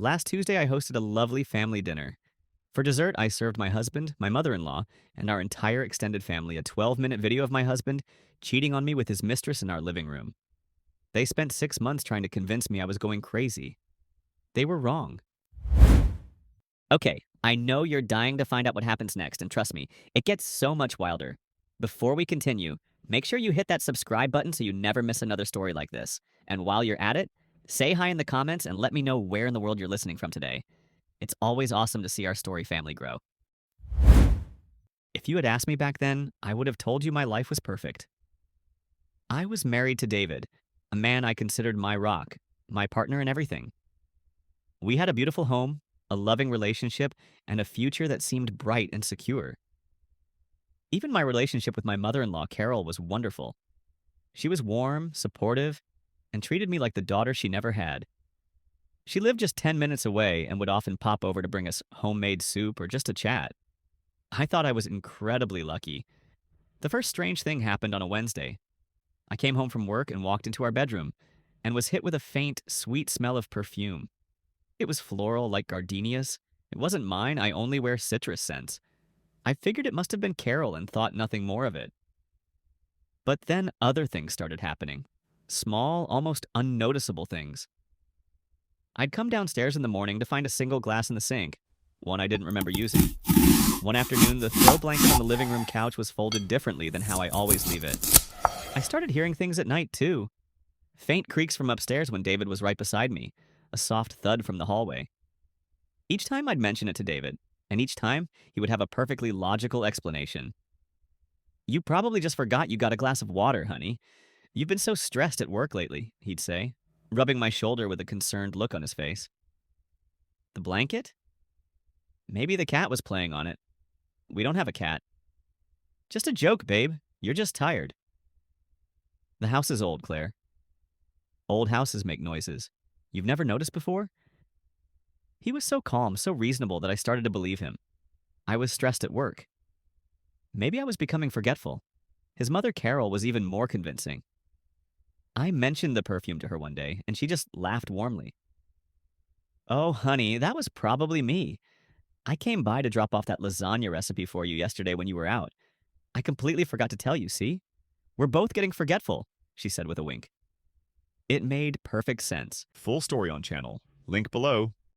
Last Tuesday, I hosted a lovely family dinner. For dessert, I served my husband, my mother in law, and our entire extended family a 12-minute video of my husband cheating on me with his mistress in our living room. They spent 6 months trying to convince me I was going crazy. They were wrong. Okay, I know you're dying to find out what happens next, and trust me, it gets so much wilder. Before we continue, make sure you hit that subscribe button so you never miss another story like this. And while you're at it, say hi in the comments and let me know where in the world you're listening from today. It's always awesome to see our story family grow. If you had asked me back then, I would have told you my life was perfect. I was married to David, a man I considered my rock, my partner in everything. We had a beautiful home, a loving relationship, and a future that seemed bright and secure. Even my relationship with my mother in law, Carol, was wonderful. She was warm, supportive, and treated me like the daughter she never had. She lived just 10 minutes away and would often pop over to bring us homemade soup or just to chat. I thought I was incredibly lucky. The first strange thing happened on a Wednesday. I came home from work and walked into our bedroom and was hit with a faint, sweet smell of perfume. It was floral like gardenias. It wasn't mine, I only wear citrus scents. I figured it must have been Carol and thought nothing more of it. But then other things started happening. Small, almost unnoticeable things. I'd come downstairs in the morning to find a single glass in the sink, one I didn't remember using. One afternoon, the throw blanket on the living room couch was folded differently than how I always leave it. I started hearing things at night, too. Faint creaks from upstairs when David was right beside me, a soft thud from the hallway. Each time I'd mention it to David, and each time he would have a perfectly logical explanation. "You probably just forgot you got a glass of water, honey. You've been so stressed at work lately," he'd say, rubbing my shoulder with a concerned look on his face. The blanket? Maybe the cat was playing on it. We don't have a cat. Just a joke, babe. You're just tired. The house is old, Claire. Old houses make noises. You've never noticed before? He was so calm, so reasonable that I started to believe him. I was stressed at work. Maybe I was becoming forgetful. His mother, Carol, was even more convincing. I mentioned the perfume to her one day, and she just laughed warmly. "Oh, honey, that was probably me. I came by to drop off that lasagna recipe for you yesterday when you were out. I completely forgot to tell you, see? We're both getting forgetful," she said with a wink. It made perfect sense. Full story on channel. Link below.